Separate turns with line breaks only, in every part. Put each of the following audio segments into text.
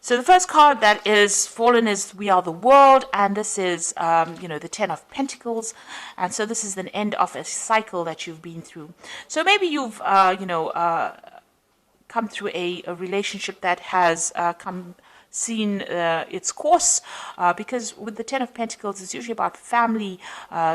So the first card that is fallen is We Are the World, and this is, the Ten of Pentacles, and so this is the end of a cycle that you've been through. So maybe you've, come through a relationship that has seen its course, because with the Ten of Pentacles, it's usually about family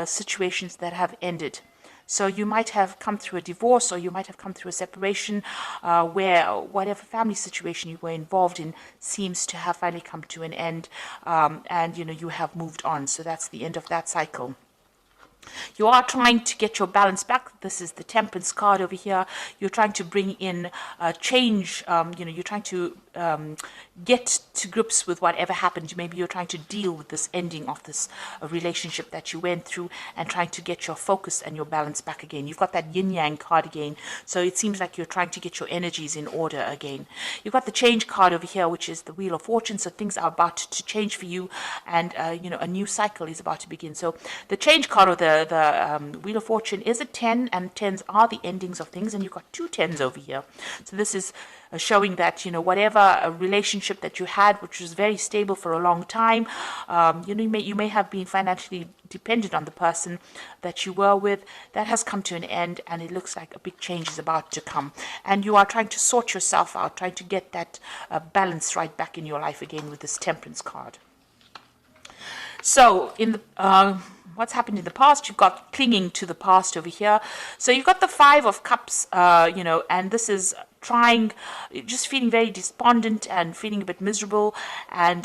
situations that have ended. So you might have come through a divorce, or you might have come through a separation, where whatever family situation you were involved in seems to have finally come to an end, and you have moved on. So that's the end of that cycle. You are trying to get your balance back. This is the Temperance card over here. You're trying to bring in change. You're trying to get to grips with whatever happened. Maybe you're trying to deal with this ending of this relationship that you went through, and trying to get your focus and your balance back again. You've got that yin yang card again. So it seems like you're trying to get your energies in order again. You've got the Change card over here, which is the Wheel of Fortune. So things are about to change for you, and a new cycle is about to begin. So the Change card, or the Wheel of Fortune, is a 10, and 10s are the endings of things, and you've got 2 10s over here. So this is showing that whatever a relationship that you had, which was very stable for a long time, you may have been financially dependent on the person that you were with, that has come to an end, and it looks like a big change is about to come, and you are trying to sort yourself out, trying to get that balance right back in your life again with this Temperance card. So in the what's happened in the past, you've got clinging to the past over here. So you've got the Five of Cups, and this is just feeling very despondent and feeling a bit miserable, and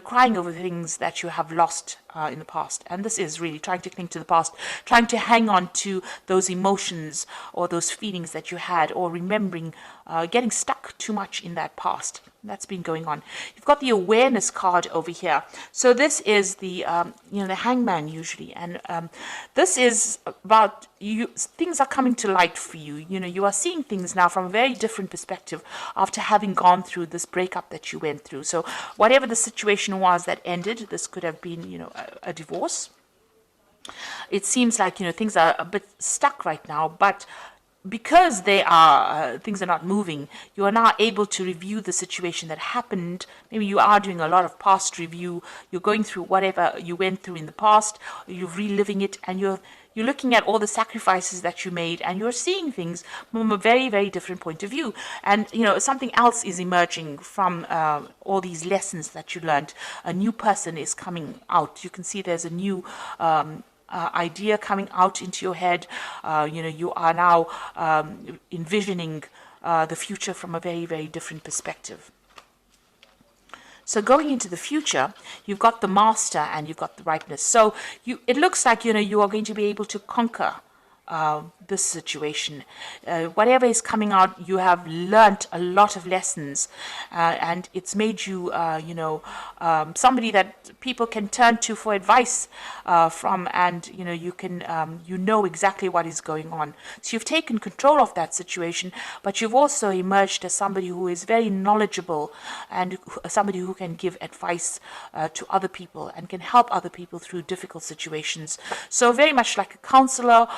crying over things that you have lost in the past. And this is really trying to cling to the past, trying to hang on to those emotions or those feelings that you had, or remembering, getting stuck too much in that past. That's been going on. You've got the Awareness card over here. So this is the the Hangman usually, and this is about things are coming to light for you. You are seeing things now from a very different perspective after having gone through this breakup that you went through. So whatever the situation was that ended, this could have been a divorce. It seems like things are a bit stuck right now, but because things are not moving, you are now able to review the situation that happened. Maybe you are doing a lot of past review. You're going through whatever you went through in the past. You're reliving it, and you're looking at all the sacrifices that you made, and you're seeing things from a very, very different point of view. And something else is emerging from all these lessons that you learned. A new person is coming out. You can see there's a new idea coming out into your head. You are now envisioning the future from a very, very different perspective. So going into the future, you've got the Master and you've got the Ripeness. So it looks like you are going to be able to conquer this situation. Whatever is coming out, you have learnt a lot of lessons, and it's made you, somebody that people can turn to for advice from, and you can, exactly what is going on. So you've taken control of that situation, but you've also emerged as somebody who is very knowledgeable, and somebody who can give advice to other people and can help other people through difficult situations. So very much like a counselor,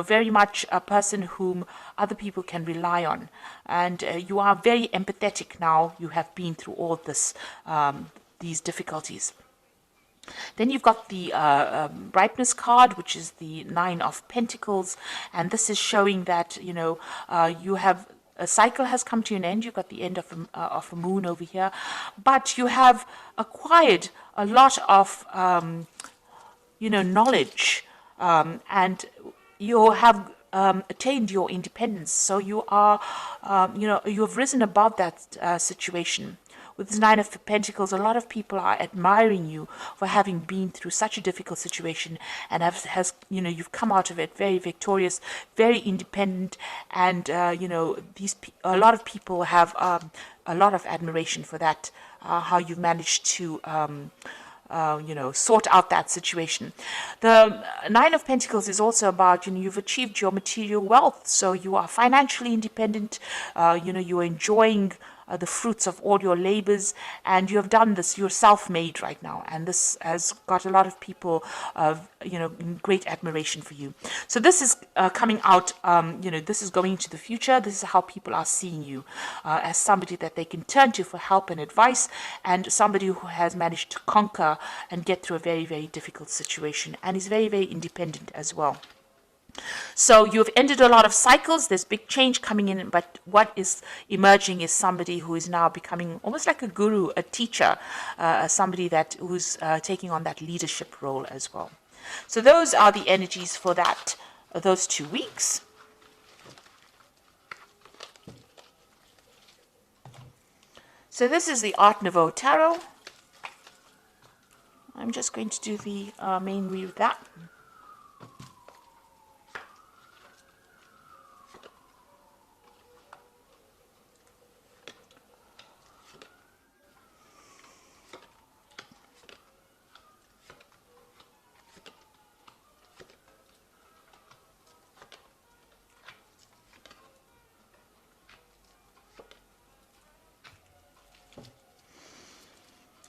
very much a person whom other people can rely on. And you are very empathetic now. You have been through all this, these difficulties. Then you've got the Ripeness card, which is the Nine of Pentacles. And this is showing that, you have a cycle has come to an end. You've got the end of a moon over here. But you have acquired a lot of, knowledge, and you have attained your independence. So you are, you have risen above that situation. With this Nine of Pentacles, a lot of people are admiring you for having been through such a difficult situation, and you've come out of it very victorious, very independent, and a lot of people have a lot of admiration for that. How you've managed to sort out that situation. The Nine of Pentacles is also about, you've achieved your material wealth. So you are financially independent, you are enjoying the fruits of all your labors, and you have done this. You're self-made right now, and this has got a lot of people, in great admiration for you. So this is coming out. This is going into the future. This is how people are seeing you, as somebody that they can turn to for help and advice, and somebody who has managed to conquer and get through a very, very difficult situation, and is very, very independent as well. So you've ended a lot of cycles. There's big change coming in, but what is emerging is somebody who is now becoming almost like a guru, a teacher, somebody who's taking on that leadership role as well. So those are the energies for those 2 weeks. So this is the Art Nouveau Tarot. I'm just going to do the main read of that.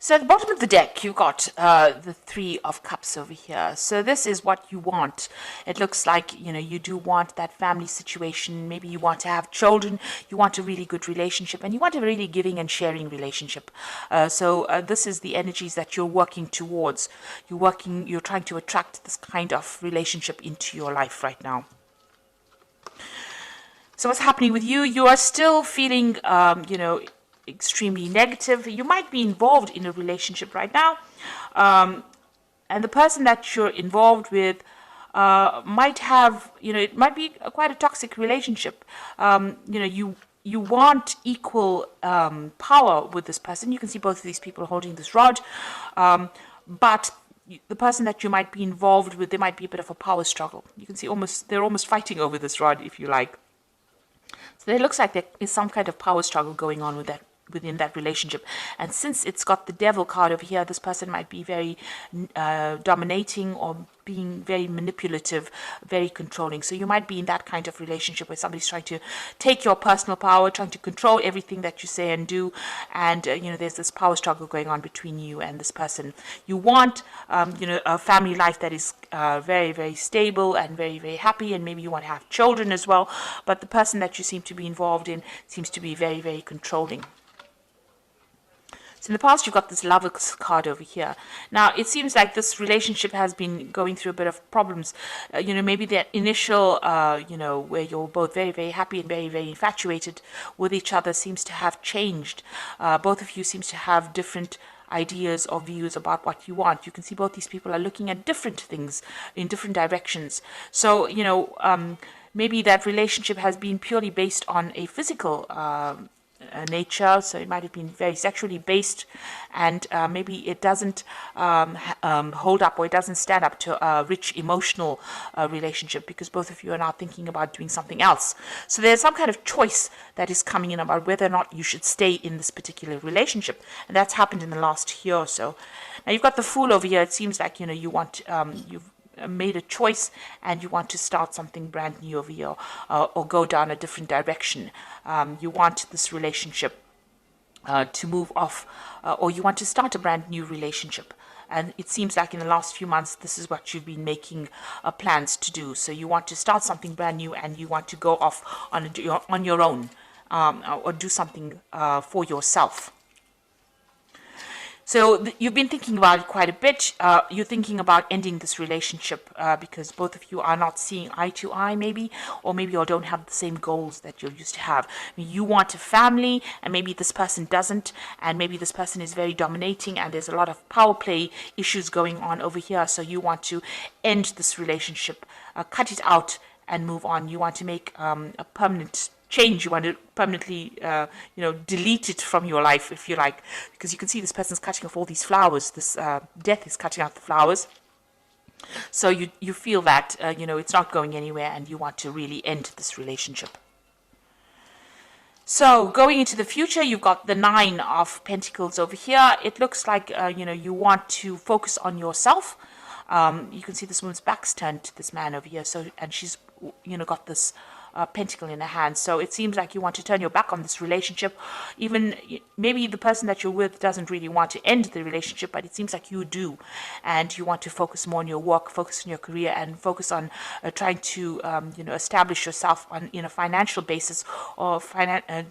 So at the bottom of the deck, you've got the Three of Cups over here. So this is what you want. It looks like, you do want that family situation. Maybe you want to have children. You want a really good relationship. And you want a really giving and sharing relationship. So this is the energies that you're working towards. You're trying to attract this kind of relationship into your life right now. So what's happening with you? You are still feeling, extremely negative. You might be involved in a relationship right now, and the person that you're involved with might have, it might be quite a toxic relationship. You want equal power with this person. You can see both of these people holding this rod, but the person that you might be involved with, there might be a bit of a power struggle. You can see they're almost fighting over this rod, if you like. So it looks like there is some kind of power struggle going on within that relationship. And since it's got the Devil card over here, this person might be very dominating or being very manipulative, very controlling. So you might be in that kind of relationship where somebody's trying to take your personal power, trying to control everything that you say and do. And, there's this power struggle going on between you and this person. You want, a family life that is very, very stable and very, very happy. And maybe you want to have children as well. But the person that you seem to be involved in seems to be very, very controlling. So in the past, you've got this Lover's card over here. Now, it seems like this relationship has been going through a bit of problems. Maybe that initial, where you're both very, very happy and very, very infatuated with each other seems to have changed. Both of you seems to have different ideas or views about what you want. You can see both these people are looking at different things in different directions. So, maybe that relationship has been purely based on a physical nature, so it might have been very sexually based, and maybe it doesn't hold up, or it doesn't stand up to a rich emotional relationship, because both of you are now thinking about doing something else. So there's some kind of choice that is coming in about whether or not you should stay in this particular relationship, and that's happened in the last year or so. Now you've got the Fool over here. It seems like you want you've made a choice and you want to start something brand new over here, or go down a different direction. You want this relationship to move off, or you want to start a brand new relationship. And it seems like in the last few months, this is what you've been making plans to do. So you want to start something brand new, and you want to go off on your own, or do something for yourself. So you've been thinking about it quite a bit. You're thinking about ending this relationship because both of you are not seeing eye to eye, maybe, or maybe you don't have the same goals that you used to have. I mean, you want a family, and maybe this person doesn't, and maybe this person is very dominating, and there's a lot of power play issues going on over here. So you want to end this relationship, cut it out, and move on. You want to make a permanent change. You want to permanently, delete it from your life, if you like, because you can see this person's cutting off all these flowers. This death is cutting out the flowers. So you feel that, it's not going anywhere, and you want to really end this relationship. So going into the future, you've got the Nine of Pentacles over here. It looks like, you want to focus on yourself. You can see this woman's back's turned to this man over here. So, and she's, got this pentacle in the hand. So it seems like you want to turn your back on this relationship. Even maybe the person that you're with doesn't really want to end the relationship, but it seems like you do, and you want to focus more on your work, focus on your career, and focus on trying to establish yourself on in a financial basis, or try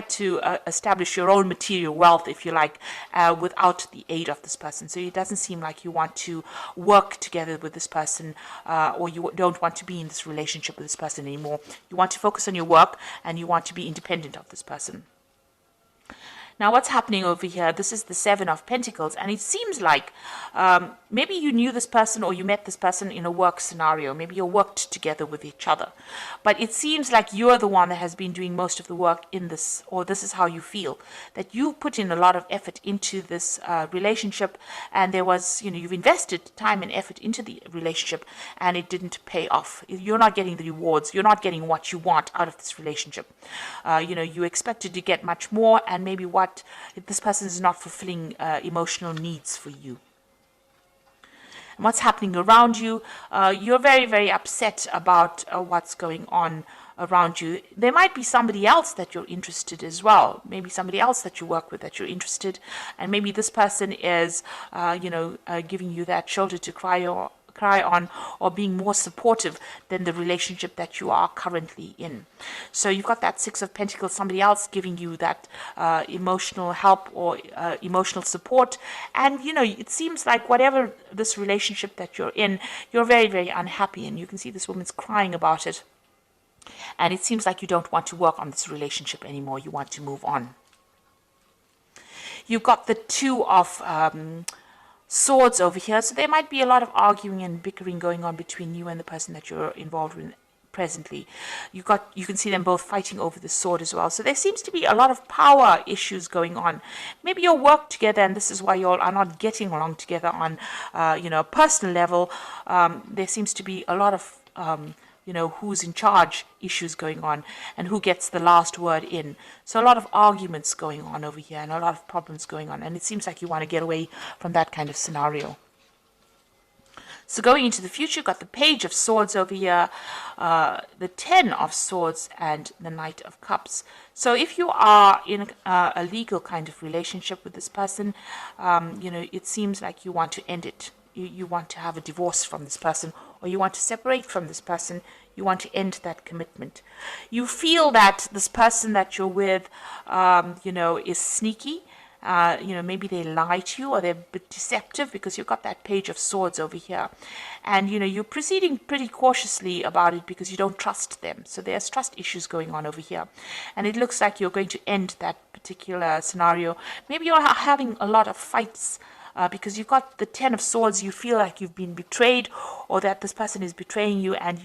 to establish your own material wealth, if you like, without the aid of this person. So it doesn't seem like you want to work together with this person, or you don't want to be in this relationship with this person anymore. You want to focus on your work, and you want to be independent of this person. Now, what's happening over here? This is the Seven of Pentacles, and it seems like maybe you knew this person, or you met this person in a work scenario. Maybe you worked together with each other. But it seems like you're the one that has been doing most of the work in this, or this is how you feel, that you put in a lot of effort into this relationship, and there was, you've invested time and effort into the relationship, and it didn't pay off. You're not getting the rewards. You're not getting what you want out of this relationship. You expected to get much more, and maybe this person is not fulfilling emotional needs for you. And what's happening around you? You're very, very upset about what's going on around you. There might be somebody else that you're interested as well. Maybe somebody else that you work with that you're interested, and maybe this person is, giving you that shoulder to cry on, or being more supportive than the relationship that you are currently in. So you've got that Six of Pentacles, somebody else giving you that emotional help or emotional support. And it seems like whatever this relationship that you're in, you're very, very unhappy, and you can see this woman's crying about it. And it seems like you don't want to work on this relationship anymore. You want to move on. You've got the Two of Swords over here, so there might be a lot of arguing and bickering going on between you and the person that you're involved with presently. You can see them both fighting over the sword as well. So there seems to be a lot of power issues going on. Maybe you'll work together, and this is why you all are not getting along together on a personal level. There seems to be a lot of who's in charge issues going on, and who gets the last word in. So a lot of arguments going on over here, and a lot of problems going on, and it seems like you want to get away from that kind of scenario. So going into the future, you've got the Page of Swords over here, the Ten of Swords, and the Knight of Cups. So if you are in a legal kind of relationship with this person, it seems like you want to end it. You want to have a divorce from this person, or you want to separate from this person. You want to end that commitment. You feel that this person that you're with, is sneaky. Maybe they lie to you, or they're a bit deceptive, because you've got that Page of Swords over here. And, you're proceeding pretty cautiously about it because you don't trust them. So there's trust issues going on over here. And it looks like you're going to end that particular scenario. Maybe you're having a lot of fights because you've got the Ten of Swords. You feel like you've been betrayed, or that this person is betraying you, and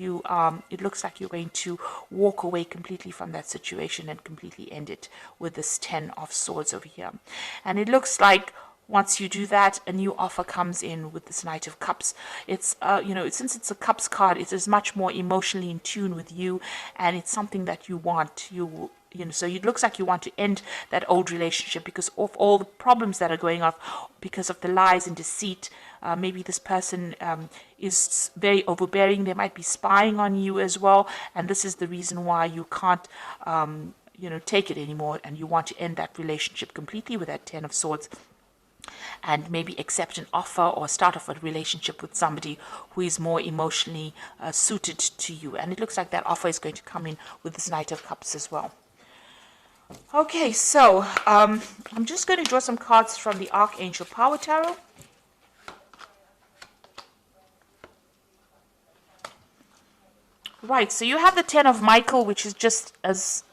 it looks like you're going to walk away completely from that situation and completely end it with this Ten of Swords over here. And it looks like once you do that, a new offer comes in with this Knight of Cups. It's since it's a Cups card, it is much more emotionally in tune with you, and it's something that you want. So it looks like you want to end that old relationship because of all the problems that are going on, because of the lies and deceit. Maybe this person is very overbearing. They might be spying on you as well, and this is the reason why you can't, take it anymore, and you want to end that relationship completely with that Ten of Swords. And maybe accept an offer or start off a relationship with somebody who is more emotionally suited to you. And it looks like that offer is going to come in with this Knight of Cups as well. Okay, so I'm just going to draw some cards from the Archangel Power Tarot. Right, so you have the Ten of Michael, which is just as,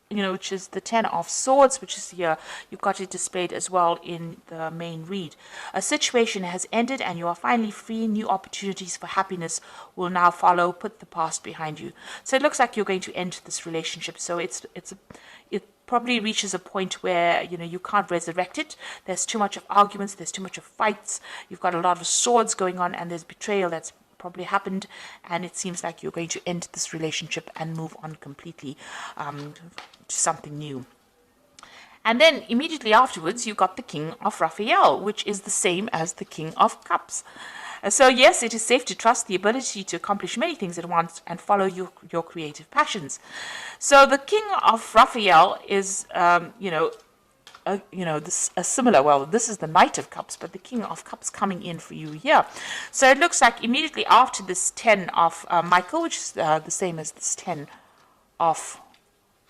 which is the Ten of Swords, which is here. You've got it displayed as well in the main read. A situation has ended and you are finally free. New opportunities for happiness will now follow. Put the past behind you. So it looks like you're going to end this relationship. So it probably reaches a point where, you can't resurrect it. There's too much of arguments. There's too much of fights. You've got a lot of swords going on, and there's betrayal that's probably happened, and it seems like you're going to end this relationship and move on completely to something new. And then immediately afterwards, you got the King of Raphael, which is the same as the King of Cups. So yes, it is safe to trust the ability to accomplish many things at once and follow your creative passions. So the King of Raphael is, this a similar. Well, this is the Knight of Cups, but the King of Cups coming in for you here. So it looks like immediately after this 10 of Michael, which is the same as this 10 of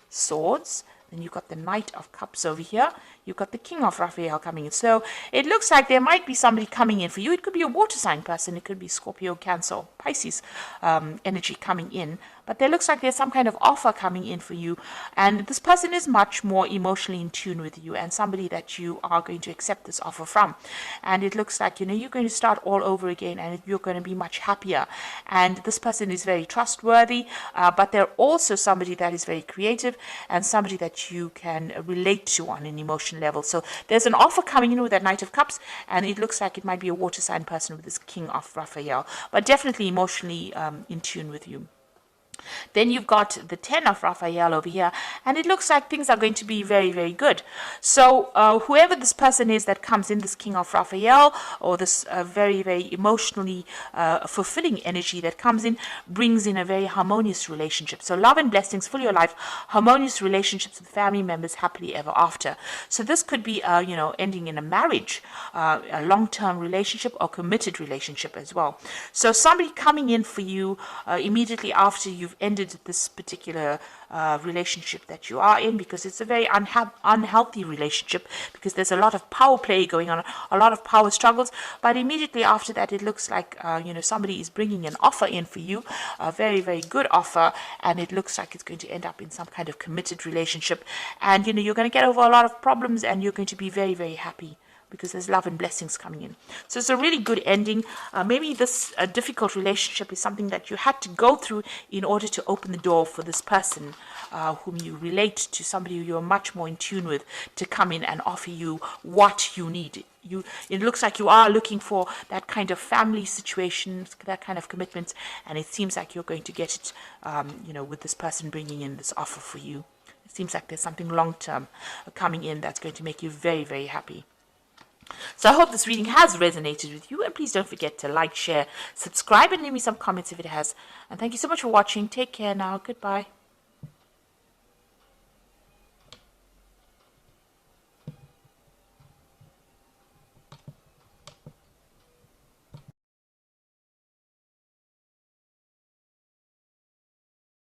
Swords. Then you've got the Knight of Cups over here. You've got the King of Raphael coming in. So it looks like there might be somebody coming in for you. It could be a water sign person. It could be Scorpio, Cancer, Pisces energy coming in. But there looks like there's some kind of offer coming in for you. And this person is much more emotionally in tune with you and somebody that you are going to accept this offer from. And it looks like, you're going to start all over again and you're going to be much happier. And this person is very trustworthy, but they're also somebody that is very creative and somebody that you can relate to on an emotional level. So there's an offer coming in with that Knight of Cups, and it looks like it might be a water sign person with this King of Raphael, but definitely emotionally in tune with you. Then you've got the 10 of Raphael over here, and it looks like things are going to be very, very good. So whoever this person is that comes in, this King of Raphael, or this very, very emotionally fulfilling energy that comes in, brings in a very harmonious relationship. So love and blessings for your life, harmonious relationships with family members, happily ever after. So this could be, ending in a marriage, a long-term relationship or committed relationship as well. So somebody coming in for you immediately after you've ended this particular relationship that you are in, because it's a very unhealthy relationship, because there's a lot of power play going on, a lot of power struggles. But immediately after that, it looks like somebody is bringing an offer in for you, a very, very good offer, and it looks like it's going to end up in some kind of committed relationship. And you're going to get over a lot of problems, and you're going to be very, very happy, because there's love and blessings coming in. So it's a really good ending. Maybe this difficult relationship is something that you had to go through in order to open the door for this person whom you relate to, somebody who you're much more in tune with, to come in and offer you what you need. It looks like you are looking for that kind of family situation, that kind of commitment, and it seems like you're going to get it, with this person bringing in this offer for you. It seems like there's something long-term coming in that's going to make you very, very happy. So I hope this reading has resonated with you, and please don't forget to like, share, subscribe, and leave me some comments if it has. And thank you so much for watching. Take care now. Goodbye.